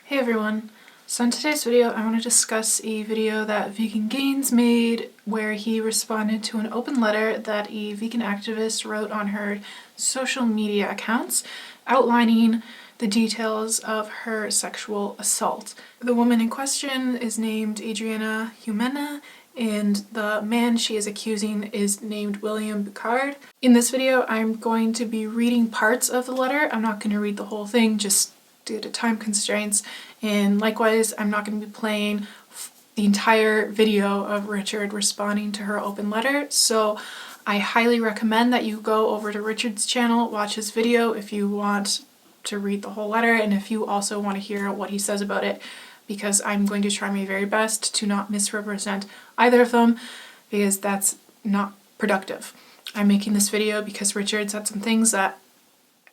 Hey everyone! So in today's video I want to discuss a video that Vegan Gains made where he responded to an open letter that a vegan activist wrote on her social media accounts outlining the details of her sexual assault. The woman in question is named Adriana and the man she is accusing is named William Picard. In this video I'm going to be reading parts of the letter. I'm not going to read the whole thing just due to time constraints, and likewise I'm not going to be playing the entire video of Richard responding to her open letter, so I highly recommend that you go over to Richard's channel, watch his video if you want to read the whole letter and if you also want to hear what he says about it, because I'm going to try my very best to not misrepresent either of them because that's not productive. I'm making this video because Richard said some things that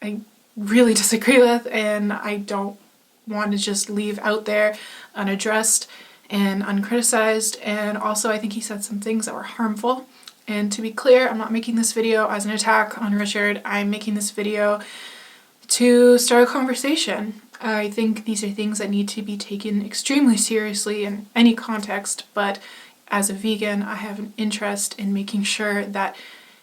I really disagree with and I don't want to just leave out there unaddressed and uncriticized, and also I think he said some things that were harmful. And to be clear, I'm not making this video as an attack on Richard. I'm making this video to start a conversation. I think these are things that need to be taken extremely seriously in any context, but as a vegan I have an interest in making sure that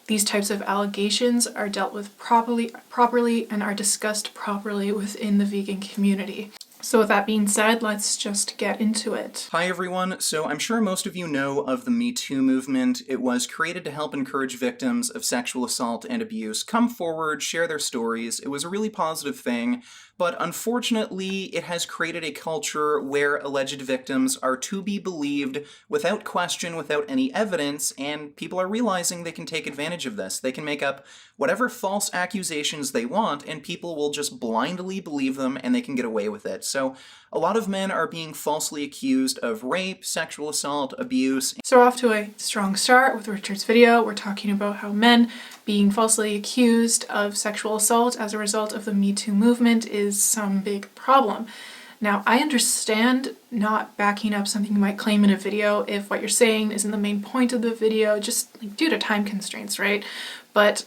these types of allegations are dealt with properly and are discussed properly within the vegan community. So with that being said, let's just get into it. Hi everyone, so I'm sure most of you know of the metoo movement. It was created to help encourage victims of sexual assault and abuse come forward, share their stories. It was a really positive thing, but unfortunately it has created a culture where alleged victims are to be believed without question, without any evidence, and people are realizing they can take advantage of this. They can make up whatever false accusations they want and people will just blindly believe them and they can get away with it. So a lot of men are being falsely accused of rape, sexual assault, abuse. So we're off to a strong start with Richard's video. We're talking about how men being falsely accused of sexual assault as a result of the Me Too movement is some big problem. Now, I understand not backing up something you might claim in a video if what you're saying isn't the main point of the video, just like due to time constraints, right? But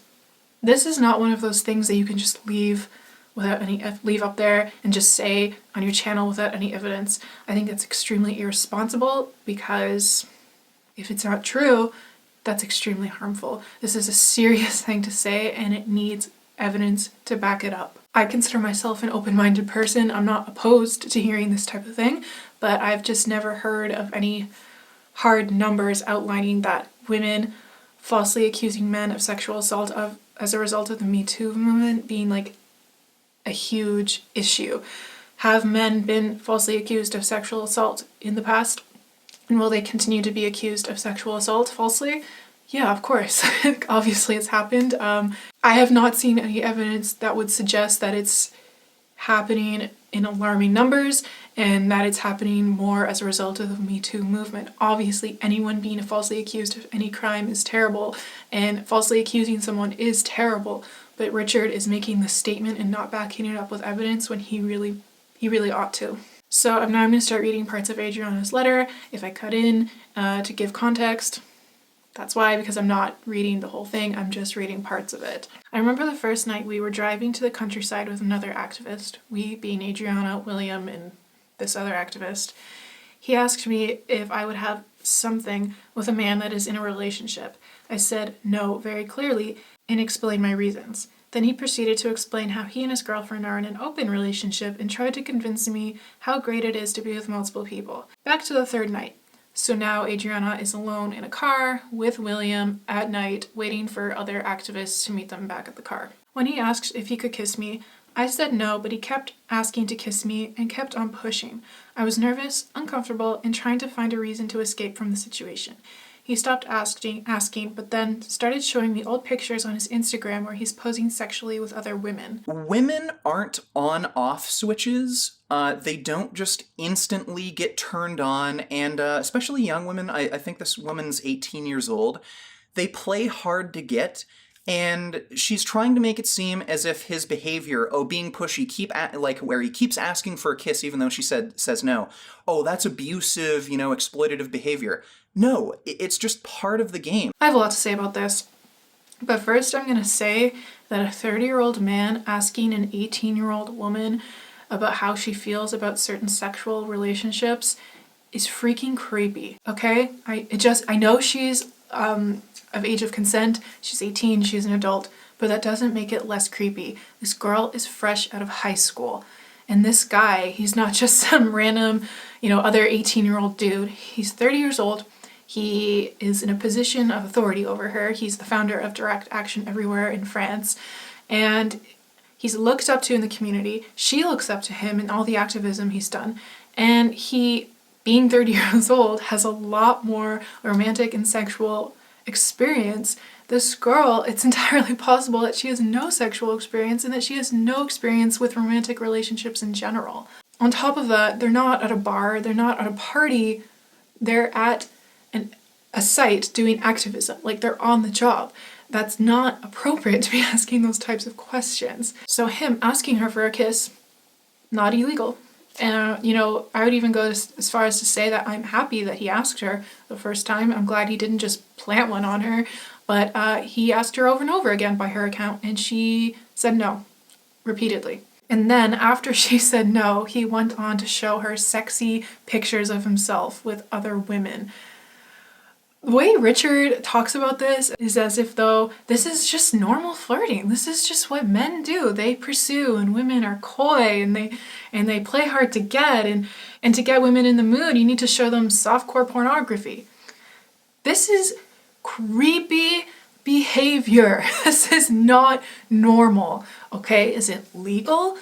this is not one of those things that you can just leave up there and just say on your channel without any evidence. I think that's extremely irresponsible because if it's not true, that's extremely harmful. This is a serious thing to say and it needs evidence to back it up. I consider myself an open-minded person. I'm not opposed to hearing this type of thing, but I've just never heard of any hard numbers outlining that women falsely accusing men of sexual assault as a result of the Me Too movement being like a huge issue. Have men been falsely accused of sexual assault in the past? And will they continue to be accused of sexual assault falsely? Yeah, of course. Obviously it's happened. I have not seen any evidence that would suggest that it's happening in alarming numbers and that it's happening more as a result of the Me Too movement. Obviously anyone being falsely accused of any crime is terrible and falsely accusing someone is terrible, but Richard is making this statement and not backing it up with evidence when he really ought to. So now I'm going to start reading parts of Adriana's letter. If I cut in to give context, that's why, because I'm not reading the whole thing, I'm just reading parts of it. I remember the first night we were driving to the countryside with another activist, we being Adriana, William, and this other activist. He asked me if I would have something with a man that is in a relationship. I said no very clearly and explained my reasons. Then he proceeded to explain how he and his girlfriend are in an open relationship and tried to convince me how great it is to be with multiple people. Back to the third night. So now Adriana is alone in a car with William at night waiting for other activists to meet them back at the car. When he asked if he could kiss me, I said no, but he kept asking to kiss me and kept on pushing. I was nervous, uncomfortable, and trying to find a reason to escape from the situation. He stopped asking, but then started showing me old pictures on his Instagram where he's posing sexually with other women. Women aren't on-off switches. They don't just instantly get turned on, and especially young women, I think this woman's 18 years old, they play hard to get. And she's trying to make it seem as if his behavior, being pushy, where he keeps asking for a kiss even though she says no, that's abusive, exploitative behavior. No, it's just part of the game. I have a lot to say about this. But first, I'm going to say that a 30-year-old man asking an 18-year-old woman about how she feels about certain sexual relationships is freaking creepy, okay? I know she's of age of consent, she's 18, she's an adult, but that doesn't make it less creepy. This girl is fresh out of high school. And this guy, he's not just some random, other 18-year-old dude. He's 30 years old. He is in a position of authority over her. He's the founder of Direct Action Everywhere in France. And he's looked up to in the community. She looks up to him and all the activism he's done. And he, being 30 years old, has a lot more romantic and sexual experience. This girl, it's entirely possible that she has no sexual experience and that she has no experience with romantic relationships in general. On top of that, they're not at a bar, they're not at a party, they're at a site doing activism, like they're on the job. That's not appropriate to be asking those types of questions. So him asking her for a kiss, not illegal. And, I would even go as far as to say that I'm happy that he asked her the first time. I'm glad he didn't just plant one on her, but he asked her over and over again by her account, and she said no, repeatedly. And then after she said no, he went on to show her sexy pictures of himself with other women. The way Richard talks about this is as if though this is just normal flirting. This is just what men do. They pursue, and women are coy, and they play hard to get, and to get women in the mood, you need to show them softcore pornography. This is creepy behavior. This is not normal. Okay, is it legal?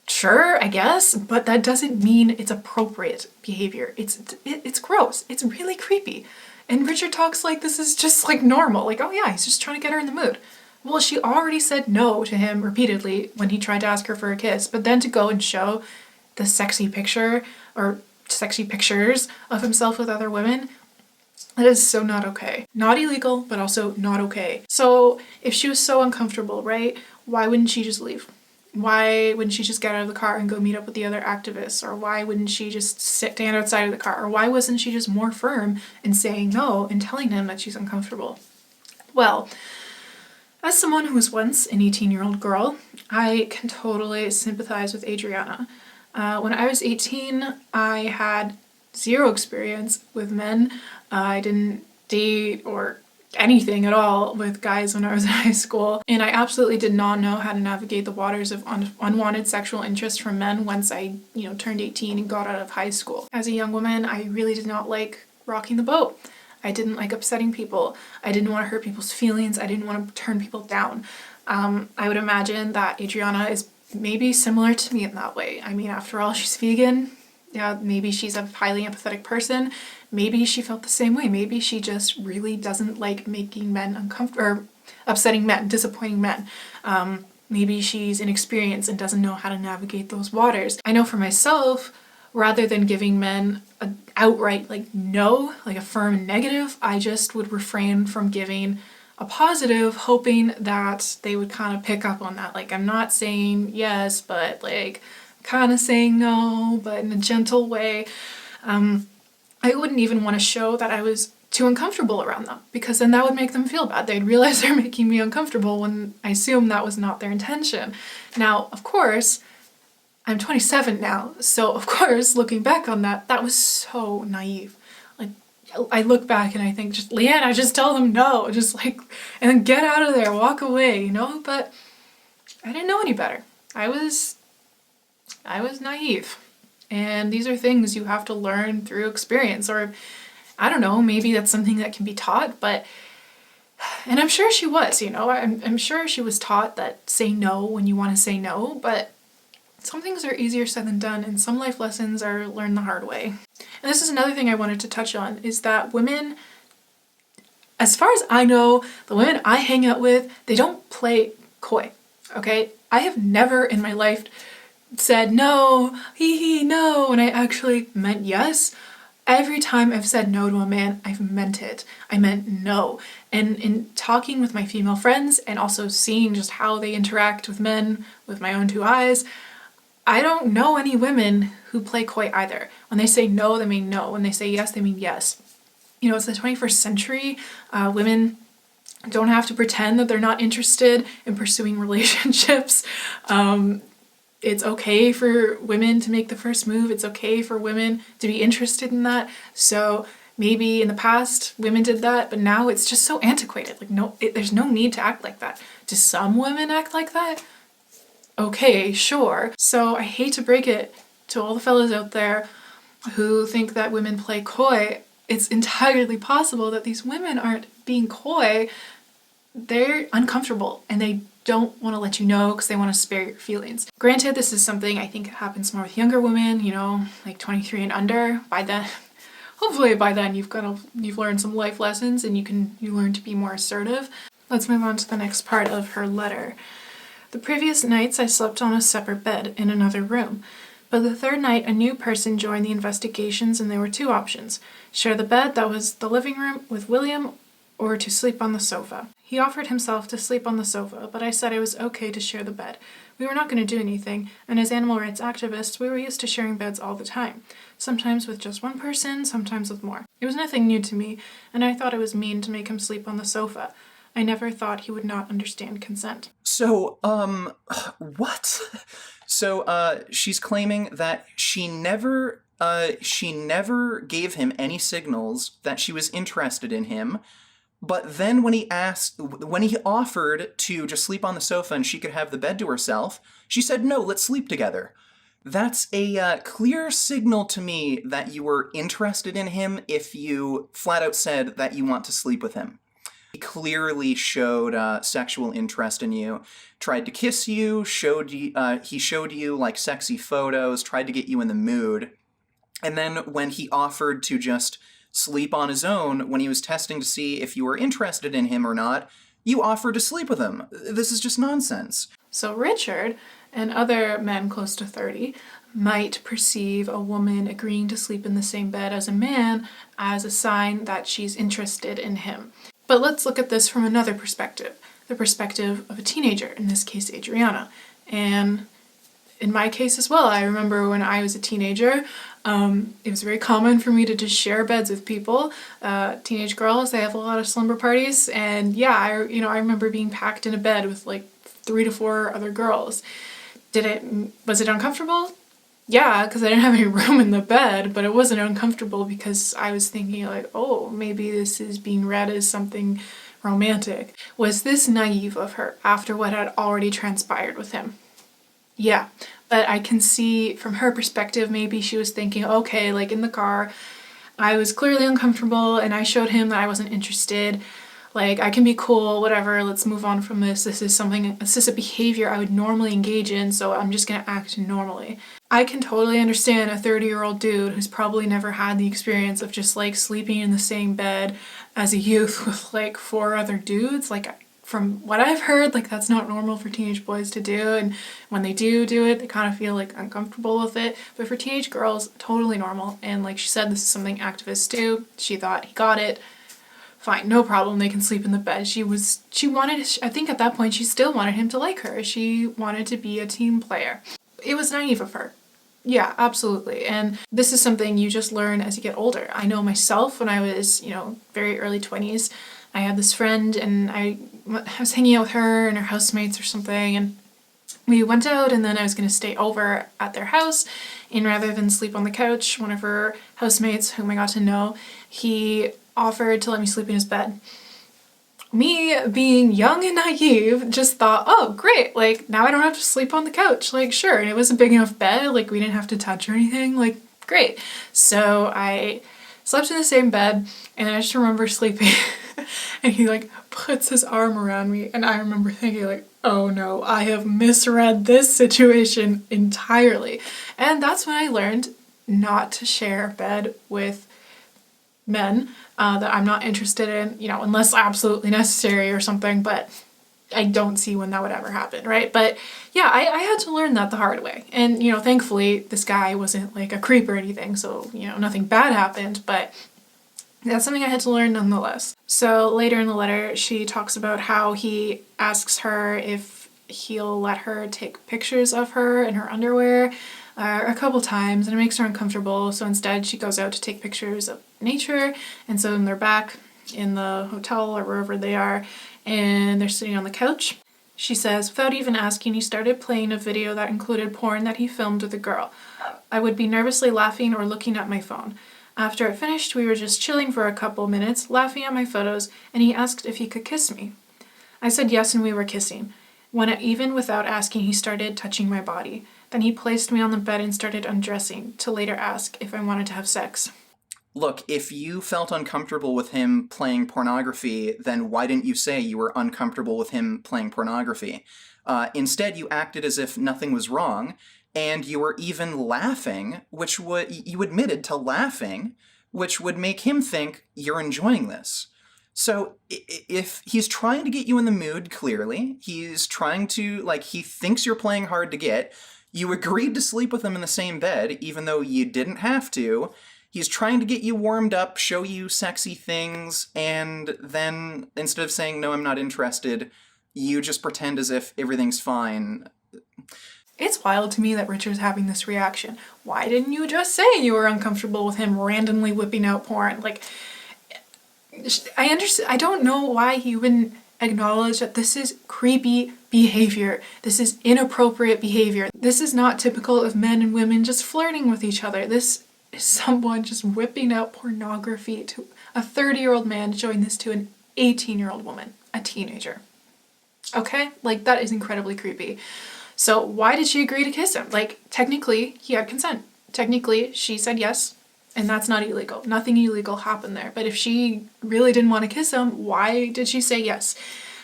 Sure, I guess, but that doesn't mean it's appropriate behavior. It's gross. It's really creepy. And Richard talks like this is just like normal. Like, oh yeah, he's just trying to get her in the mood. Well, she already said no to him repeatedly when he tried to ask her for a kiss, but then to go and show the sexy picture or sexy pictures of himself with other women, that is so not okay. Not illegal, but also not okay. So if she was so uncomfortable, right, why wouldn't she just leave? Why wouldn't she just get out of the car and go meet up with the other activists? Or why wouldn't she just stand outside of the car? Or why wasn't she just more firm in saying no and telling him that she's uncomfortable? Well, as someone who was once an 18-year-old girl, I can totally sympathize with Adriana. When I was 18, I had zero experience with men. I didn't date or anything at all with guys when I was in high school, and I absolutely did not know how to navigate the waters of unwanted sexual interest from men once I, turned 18 and got out of high school. As a young woman, I really did not like rocking the boat. I didn't like upsetting people. I didn't want to hurt people's feelings. I didn't want to turn people down. I would imagine that Adriana is maybe similar to me in that way. I mean, after all, she's vegan. Yeah, maybe she's a highly empathetic person. Maybe she felt the same way. Maybe she just really doesn't like making men uncomfortable or upsetting men, disappointing men. Maybe she's inexperienced and doesn't know how to navigate those waters. I know for myself, rather than giving men an outright no, like a firm negative, I just would refrain from giving a positive, hoping that they would kind of pick up on that. Like, I'm not saying yes, but kind of saying no, but in a gentle way. I wouldn't even want to show that I was too uncomfortable around them, because then that would make them feel bad. They'd realize they're making me uncomfortable when I assume that was not their intention. Now, of course, I'm 27 now, so of course, looking back on that, that was so naive. I look back and I think, Leanna, just tell them no, and then get out of there, walk away, but I didn't know any better. I was naive. And these are things you have to learn through experience, or I don't know, maybe that's something that can be taught, and I'm sure she was, I'm sure she was taught that say no when you want to say no, but some things are easier said than done, and some life lessons are learned the hard way. And this is another thing I wanted to touch on, is that women, as far as I know, the women I hang out with, they don't play coy, okay? I have never in my life said no, no, when I actually meant yes. Every time I've said no to a man, I've meant it. I meant no. And in talking with my female friends and also seeing just how they interact with men with my own two eyes, I don't know any women who play coy either. When they say no, they mean no. When they say yes, they mean yes. You know, it's the 21st century. Women don't have to pretend that they're not interested in pursuing relationships. It's okay for women to make the first move. It's okay for women to be interested in that. So maybe in the past women did that, but now it's just so antiquated. Like there's no need to act like that. Do some women act like that? Okay, sure. So I hate to break it to all the fellas out there who think that women play coy. It's entirely possible that these women aren't being coy. They're uncomfortable and they don't want to let you know because they want to spare your feelings. Granted, this is something I think happens more with younger women, you know, like 23 and under. By then, hopefully by then you've learned some life lessons and you learn to be more assertive. Let's move on to the next part of her letter. The previous nights I slept on a separate bed in another room. But the third night, a new person joined the investigations and there were two options. Share the bed that was the living room with William or to sleep on the sofa. He offered himself to sleep on the sofa, but I said it was okay to share the bed. We were not going to do anything, and as animal rights activists, we were used to sharing beds all the time. Sometimes with just one person, sometimes with more. It was nothing new to me, and I thought it was mean to make him sleep on the sofa. I never thought he would not understand consent. So, what? So, she's claiming that she never gave him any signals that she was interested in him. But then when he offered to just sleep on the sofa and she could have the bed to herself, she said, no, let's sleep together. That's a clear signal to me that you were interested in him if you flat out said that you want to sleep with him. He clearly showed sexual interest in you, tried to kiss you, he showed you like sexy photos, tried to get you in the mood. And then when he offered to just sleep on his own, when he was testing to see if you were interested in him or not, you offered to sleep with him. This is just nonsense. So Richard and other men close to 30 might perceive a woman agreeing to sleep in the same bed as a man as a sign that she's interested in him. But let's look at this from another perspective, the perspective of a teenager, in this case Adriana. And in my case as well, I remember when I was a teenager, it was very common for me to just share beds with people. Teenage girls, they have a lot of slumber parties, and yeah, I remember being packed in a bed with like 3 to 4 other girls. Was it uncomfortable? Yeah, because I didn't have any room in the bed, but it wasn't uncomfortable because I was thinking like, oh, maybe this is being read as something romantic. Was this naive of her after what had already transpired with him? Yeah, but I can see from her perspective, maybe she was thinking, okay, like in the car, I was clearly uncomfortable and I showed him that I wasn't interested. Like, I can be cool, whatever, let's move on from this. This is a behavior I would normally engage in, so I'm just gonna act normally. I can totally understand a 30-year-old dude who's probably never had the experience of just like sleeping in the same bed as a youth with like 4 other dudes. Like, from what I've heard, like that's not normal for teenage boys to do, and when they do it, they kind of feel like uncomfortable with it. But for teenage girls, totally normal. And like she said, this is something activists do. She thought he got it. Fine, no problem, they can sleep in the bed. I think at that point she still wanted him to like her. She wanted to be a team player. It was naive of her. Yeah, absolutely. And this is something you just learn as you get older. I know myself when I was, very early 20s, I had this friend and I was hanging out with her and her housemates or something, and we went out and then I was going to stay over at their house, and rather than sleep on the couch, one of her housemates, whom I got to know, he offered to let me sleep in his bed. Me, being young and naive, just thought, oh great, like now I don't have to sleep on the couch, like sure, and it was a big enough bed, like we didn't have to touch or anything, like great. So I slept in the same bed, and I just remember sleeping and he like puts his arm around me, and I remember thinking like, oh no, I have misread this situation entirely. And that's when I learned not to share a bed with men that I'm not interested in, unless absolutely necessary or something. But I don't see when that would ever happen, right? But yeah, I had to learn that the hard way. And, thankfully this guy wasn't like a creep or anything, so, nothing bad happened, but that's something I had to learn nonetheless. So later in the letter, she talks about how he asks her if he'll let her take pictures of her in her underwear a couple times, and it makes her uncomfortable. So instead she goes out to take pictures of nature, and so then they're back in the hotel or wherever they are, and they're sitting on the couch. She says, without even asking, he started playing a video that included porn that he filmed with a girl. I would be nervously laughing or looking at my phone. After it finished, we were just chilling for a couple minutes, laughing at my photos, and he asked if he could kiss me. I said yes, and we were kissing. Even without asking, he started touching my body. Then he placed me on the bed and started undressing, to later ask if I wanted to have sex. Look, if you felt uncomfortable with him playing pornography, then why didn't you say you were uncomfortable with him playing pornography? Instead, you acted as if nothing was wrong, and you were even laughing, you admitted to laughing, which would make him think you're enjoying this. So if he's trying to get you in the mood, clearly, he's trying to, he thinks you're playing hard to get, you agreed to sleep with him in the same bed, even though you didn't have to. He's trying to get you warmed up, show you sexy things, and then instead of saying, no, I'm not interested, you just pretend as if everything's fine. It's wild to me that Richard's having this reaction. Why didn't you just say you were uncomfortable with him randomly whipping out porn? I don't know why he wouldn't acknowledge that this is creepy behavior. This is inappropriate behavior. This is not typical of men and women just flirting with each other. This is someone just whipping out pornography to a 30-year-old man, showing this to an 18-year-old woman, a teenager. Okay? That is incredibly creepy. So why did she agree to kiss him? Technically, he had consent. Technically, she said yes, and that's not illegal. Nothing illegal happened there. But if she really didn't want to kiss him, why did she say yes?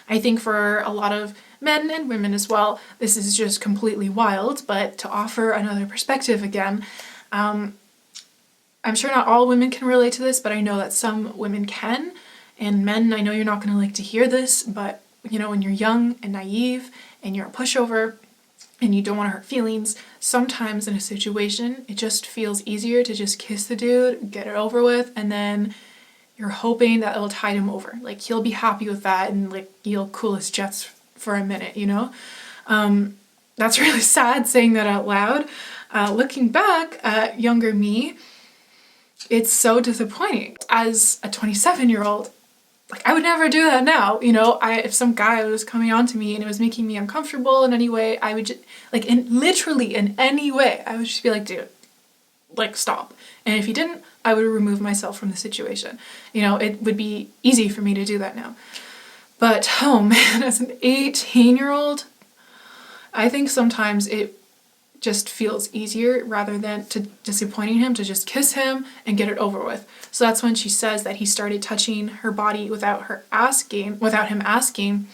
I think for a lot of men and women as well, this is just completely wild, but to offer another perspective again, I'm sure not all women can relate to this, but I know that some women can. And men, I know you're not going to like to hear this, but when you're young and naive and you're a pushover and you don't want to hurt feelings, sometimes in a situation, it just feels easier to just kiss the dude, get it over with, and then you're hoping that it'll tide him over. He'll be happy with that and he'll cool his jets for a minute, That's really sad saying that out loud. Looking back at younger me, it's so disappointing. As a 27-year-old, I would never do that now. If some guy was coming on to me and it was making me uncomfortable in any way, I would just, literally in any way, I would just be like, dude, stop. And if he didn't, I would remove myself from the situation. It would be easy for me to do that now. But, oh man, as an 18-year-old, I think sometimes it just feels easier rather than to disappointing him to just kiss him and get it over with. So that's when she says that he started touching her body without him asking,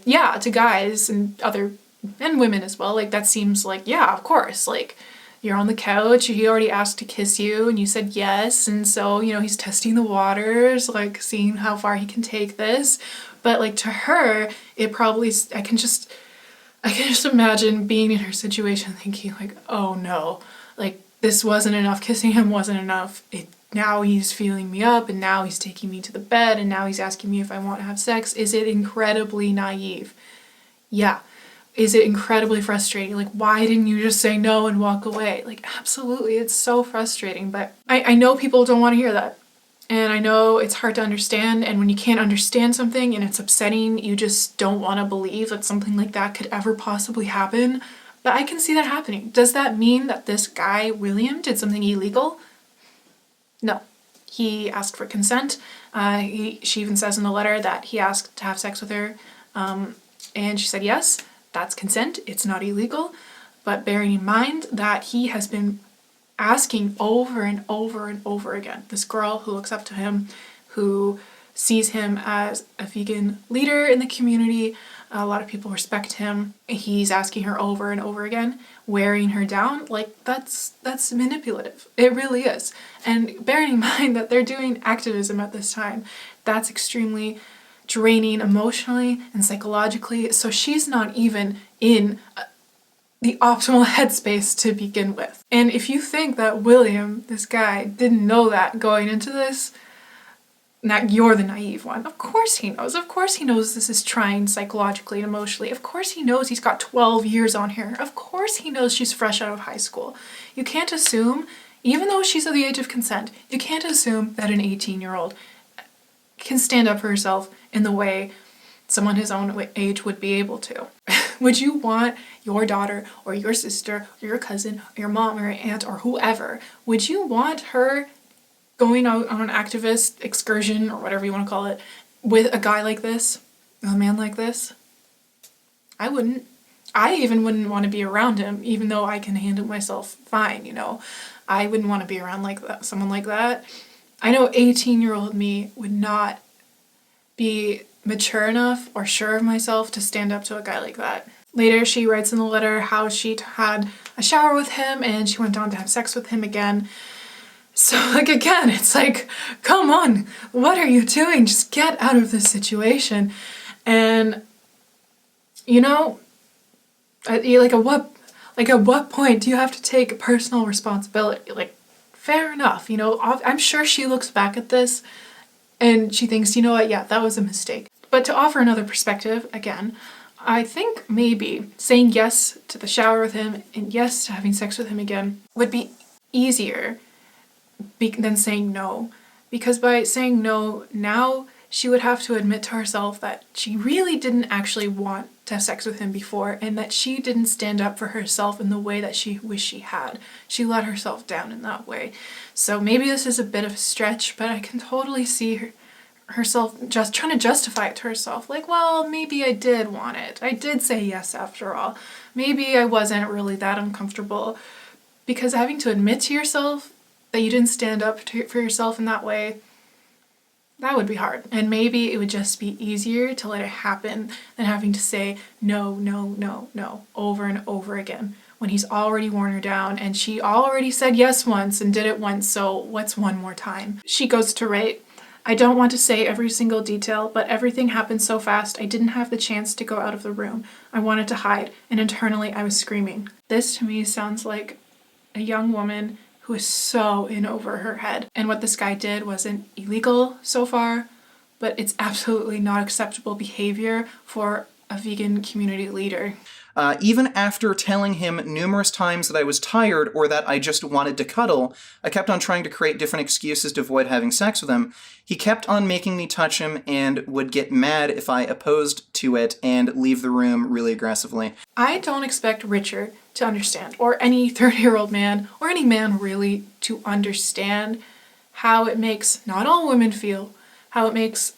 yeah, to guys and women as well. That seems yeah, of course, you're on the couch, he already asked to kiss you and you said yes, and so he's testing the waters, seeing how far he can take this. But to her, it probably, I can just imagine being in her situation thinking oh no, this wasn't enough, kissing him wasn't enough, now he's feeling me up, and now he's taking me to the bed, and now he's asking me if I want to have sex. Is it incredibly naive? Yeah. Is it incredibly frustrating? Why didn't you just say no and walk away? Absolutely, it's so frustrating, but I know people don't want to hear that. And I know it's hard to understand, and when you can't understand something and it's upsetting, you just don't want to believe that something like that could ever possibly happen. But I can see that happening. Does that mean that this guy, William, did something illegal? No. He asked for consent. She even says in the letter that he asked to have sex with her, and she said yes, that's consent, it's not illegal. But bearing in mind that he has been asking over and over and over again, this girl who looks up to him, who sees him as a vegan leader in the community, a lot of people respect him, he's asking her over and over again, wearing her down, that's manipulative. It really is. And bearing in mind that they're doing activism at this time, that's extremely draining emotionally and psychologically. So she's not even in the optimal headspace to begin with. And if you think that William, this guy, didn't know that going into this, you're the naive one. Of course he knows. Of course he knows this is trying psychologically and emotionally. Of course he knows he's got 12 years on her. Of course he knows she's fresh out of high school. You can't assume, even though she's of the age of consent, you can't assume that an 18-year-old can stand up for herself in the way someone his own age would be able to. Would you want your daughter or your sister or your cousin or your mom or your aunt or whoever, would you want her going out on an activist excursion or whatever you want to call it with a guy like this, a man like this? I wouldn't. I even wouldn't want to be around him, even though I can handle myself fine, you know. I wouldn't want to be around like that, someone like that. I know 18-year-old me would not be mature enough or sure of myself to stand up to a guy like that. Later, she writes in the letter how she had a shower with him and she went on to have sex with him again. So, like, again, it's like, come on, what are you doing? Just get out of this situation. And, you know, at what point do you have to take personal responsibility? Like, fair enough, you know, I'm sure she looks back at this and she thinks, you know what, yeah, that was a mistake. But to offer another perspective, again, I think maybe saying yes to the shower with him and yes to having sex with him again would be easier than saying no. Because by saying no now, she would have to admit to herself that she really didn't actually want to have sex with him before and that she didn't stand up for herself in the way that she wished she had. She let herself down in that way. So maybe this is a bit of a stretch, but I can totally see herself just trying to justify it to herself. Like, well, maybe I did want it. I did say yes after all. Maybe I wasn't really that uncomfortable. Because having to admit to yourself that you didn't stand up for yourself in that way, that would be hard. And maybe it would just be easier to let it happen than having to say no, no, no, no, over and over again when he's already worn her down and she already said yes once and did it once, so what's one more time? She goes to write, I don't want to say every single detail, but everything happened so fast I didn't have the chance to go out of the room. I wanted to hide, and internally I was screaming. This to me sounds like a young woman who is so in over her head. And what this guy did wasn't illegal so far, but it's absolutely not acceptable behavior for a vegan community leader. Even after telling him numerous times that I was tired or that I just wanted to cuddle, I kept on trying to create different excuses to avoid having sex with him. He kept on making me touch him and would get mad if I opposed to it and leave the room really aggressively. I don't expect Richard to understand, or any 30-year-old man, or any man really, to understand how it makes not all women feel, how it makes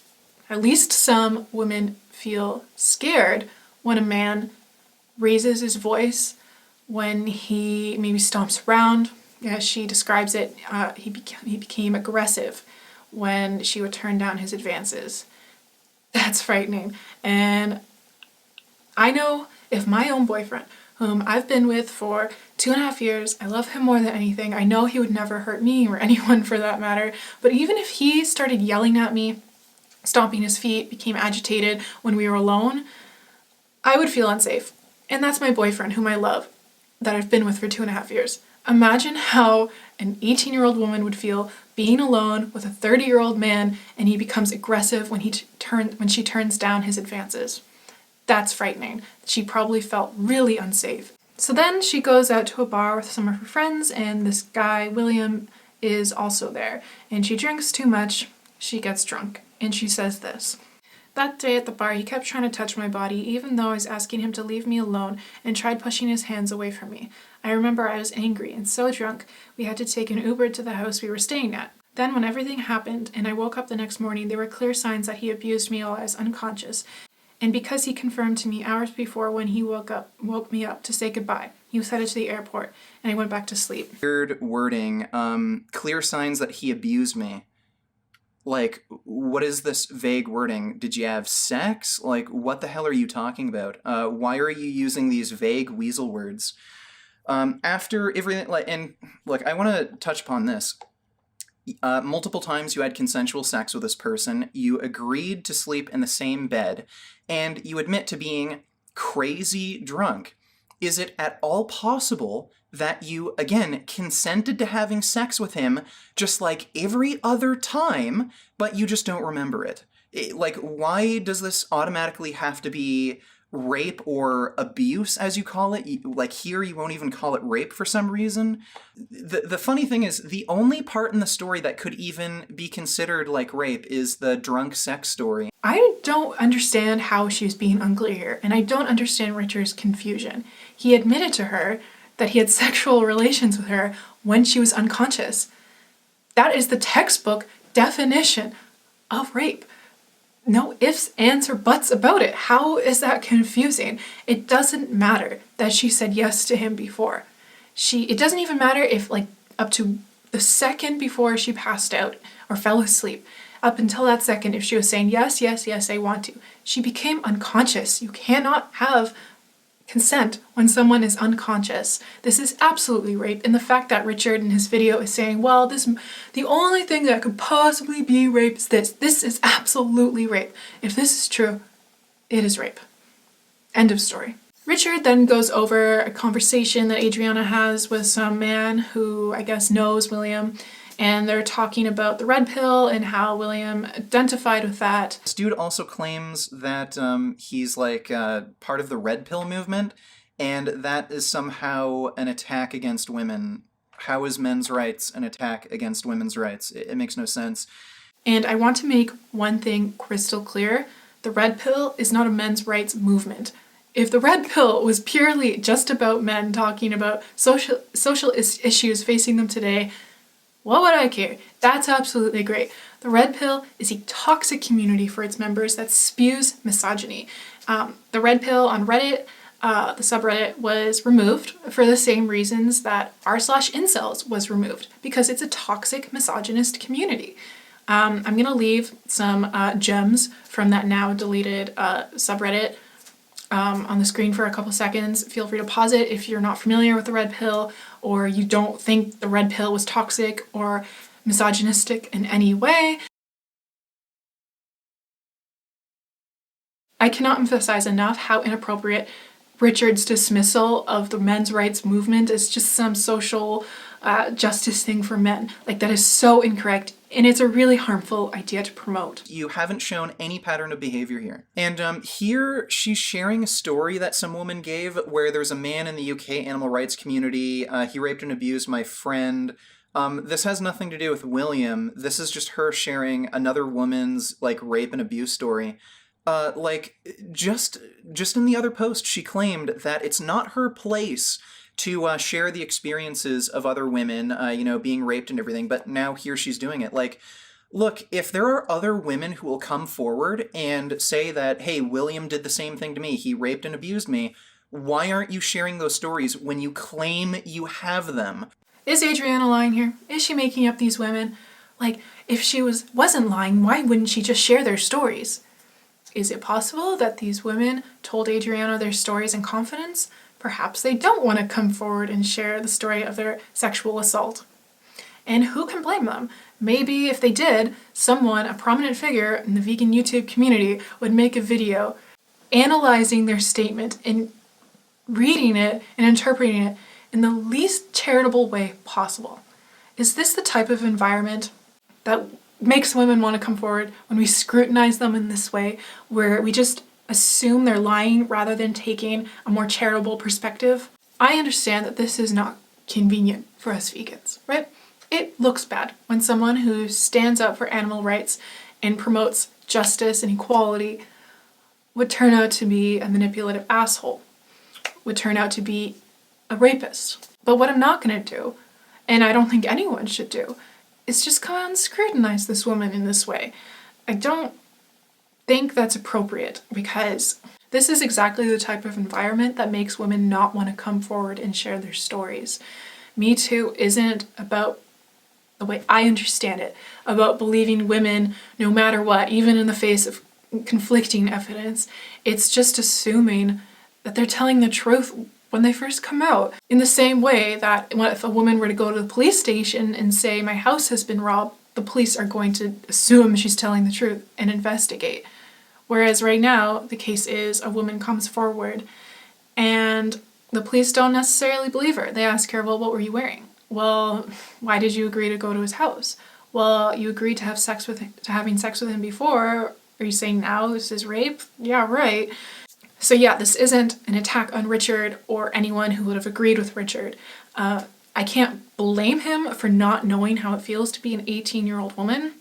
at least some women feel scared when a man raises his voice, when he maybe stomps around. As she describes it, he became aggressive when she would turn down his advances. That's frightening. And I know if my own boyfriend, whom I've been with for 2.5 years, I love him more than anything, I know he would never hurt me or anyone for that matter, but even if he started yelling at me, stomping his feet, became agitated when we were alone, I would feel unsafe. And that's my boyfriend, whom I love, that I've been with for 2.5 years. Imagine how an 18-year-old woman would feel being alone with a 30-year-old man and he becomes aggressive when she turns down his advances. That's frightening. She probably felt really unsafe. So then she goes out to a bar with some of her friends and this guy, William, is also there. And she drinks too much, she gets drunk, and she says this. That day at the bar, he kept trying to touch my body, even though I was asking him to leave me alone, and tried pushing his hands away from me. I remember I was angry and so drunk, we had to take an Uber to the house we were staying at. Then when everything happened, and I woke up the next morning, there were clear signs that he abused me while I was unconscious. And because he confirmed to me hours before when he woke me up to say goodbye, he was headed to the airport, and I went back to sleep. Weird wording. Clear signs that he abused me. Like, what is this vague wording? Did you have sex? Like, what the hell are you talking about? Why are you using these vague weasel words? After everything, and look, I want to touch upon this. multiple times you had consensual sex with this person, you agreed to sleep in the same bed, and you admit to being crazy drunk. Is it at all possible that you, again, consented to having sex with him just like every other time, but you just don't remember it? Like, why does this automatically have to be rape or abuse, as you call it? Like, here you won't even call it rape for some reason. The funny thing is, the only part in the story that could even be considered like rape is the drunk sex story. I don't understand how she was being unclear here, and I don't understand Richard's confusion. He admitted to her that he had sexual relations with her when she was unconscious. That is the textbook definition of rape. No ifs, ands, or buts about it. How is that confusing? It doesn't matter that she said yes to him before. It doesn't even matter if, like, up to the second before she passed out or fell asleep, up until that second, if she was saying yes, yes, yes, I want to, she became unconscious. You cannot have consent when someone is unconscious. This is absolutely rape. And the fact that Richard in his video is saying, well, the only thing that could possibly be rape is this. This is absolutely rape. If this is true, it is rape. End of story. Richard then goes over a conversation that Adriana has with some man who I guess knows William, and they're talking about the red pill and how William identified with that. This dude also claims that he's like part of the red pill movement, and that is somehow an attack against women. How is men's rights an attack against women's rights? It makes no sense. And I want to make one thing crystal clear. The red pill is not a men's rights movement. If the red pill was purely just about men talking about social issues facing them today, what would I care? That's absolutely great. The red pill is a toxic community for its members that spews misogyny. The red pill on Reddit, the subreddit, was removed for the same reasons that r/incels was removed, because it's a toxic misogynist community. I'm going to leave some gems from that now deleted subreddit on the screen for a couple seconds. Feel free to pause it if you're not familiar with the red pill, or you don't think the red pill was toxic or misogynistic in any way. I cannot emphasize enough how inappropriate Richard's dismissal of the men's rights movement is just some social justice thing for men. Like, that is so incorrect, and it's a really harmful idea to promote. You haven't shown any pattern of behavior here. And here she's sharing a story that some woman gave where there's a man in the UK animal rights community. He raped and abused my friend. This has nothing to do with William. This is just her sharing another woman's like rape and abuse story. Just in the other post, she claimed that it's not her place to share the experiences of other women, being raped and everything, but now here she's doing it. Like, look, if there are other women who will come forward and say that, hey, William did the same thing to me, he raped and abused me, why aren't you sharing those stories when you claim you have them? Is Adriana lying here? Is she making up these women? Like, if she wasn't lying, why wouldn't she just share their stories? Is it possible that these women told Adriana their stories in confidence? Perhaps they don't want to come forward and share the story of their sexual assault. And who can blame them? Maybe if they did, someone, a prominent figure in the vegan YouTube community, would make a video analyzing their statement and reading it and interpreting it in the least charitable way possible. Is this the type of environment that makes women want to come forward when we scrutinize them in this way, where we just assume they're lying rather than taking a more charitable perspective? I understand that this is not convenient for us vegans, right? It looks bad when someone who stands up for animal rights and promotes justice and equality would turn out to be a manipulative asshole, would turn out to be a rapist. But what I'm not going to do, and I don't think anyone should do, is just come out and scrutinize this woman in this way. I don't think that's appropriate, because this is exactly the type of environment that makes women not want to come forward and share their stories. Me Too isn't about, the way I understand it, about believing women no matter what, even in the face of conflicting evidence. It's just assuming that they're telling the truth when they first come out. In the same way that if a woman were to go to the police station and say, my house has been robbed, the police are going to assume she's telling the truth and investigate. Whereas right now, the case is a woman comes forward and the police don't necessarily believe her. They ask her, well, what were you wearing? Well, why did you agree to go to his house? Well, you agreed to having sex with him before. Are you saying now this is rape? Yeah, right. So yeah, this isn't an attack on Richard or anyone who would have agreed with Richard. I can't blame him for not knowing how it feels to be an 18-year-old woman.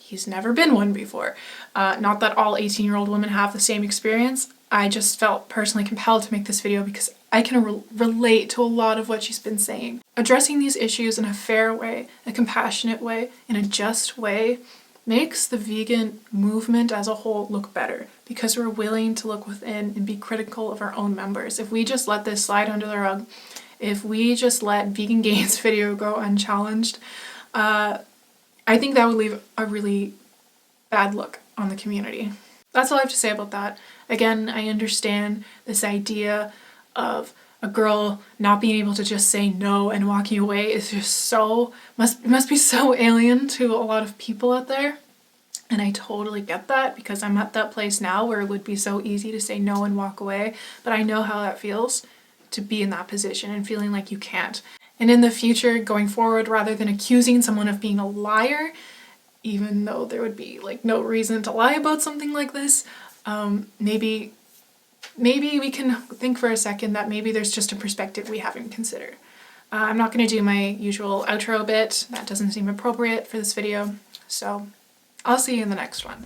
He's never been one before. Not that all 18-year-old women have the same experience. I just felt personally compelled to make this video because I can relate to a lot of what she's been saying. Addressing these issues in a fair way, a compassionate way, in a just way, makes the vegan movement as a whole look better because we're willing to look within and be critical of our own members. If we just let this slide under the rug, if we just let Vegan Gains video go unchallenged, I think that would leave a really bad look on the community. That's all I have to say about that. Again, I understand this idea of a girl not being able to just say no and walking away is just must be so alien to a lot of people out there. And I totally get that because I'm at that place now where it would be so easy to say no and walk away. But I know how that feels to be in that position and feeling like you can't. And in the future, going forward, rather than accusing someone of being a liar, even though there would be like no reason to lie about something like this, maybe we can think for a second that maybe there's just a perspective we haven't considered. I'm not going to do my usual outro bit. That doesn't seem appropriate for this video. So I'll see you in the next one.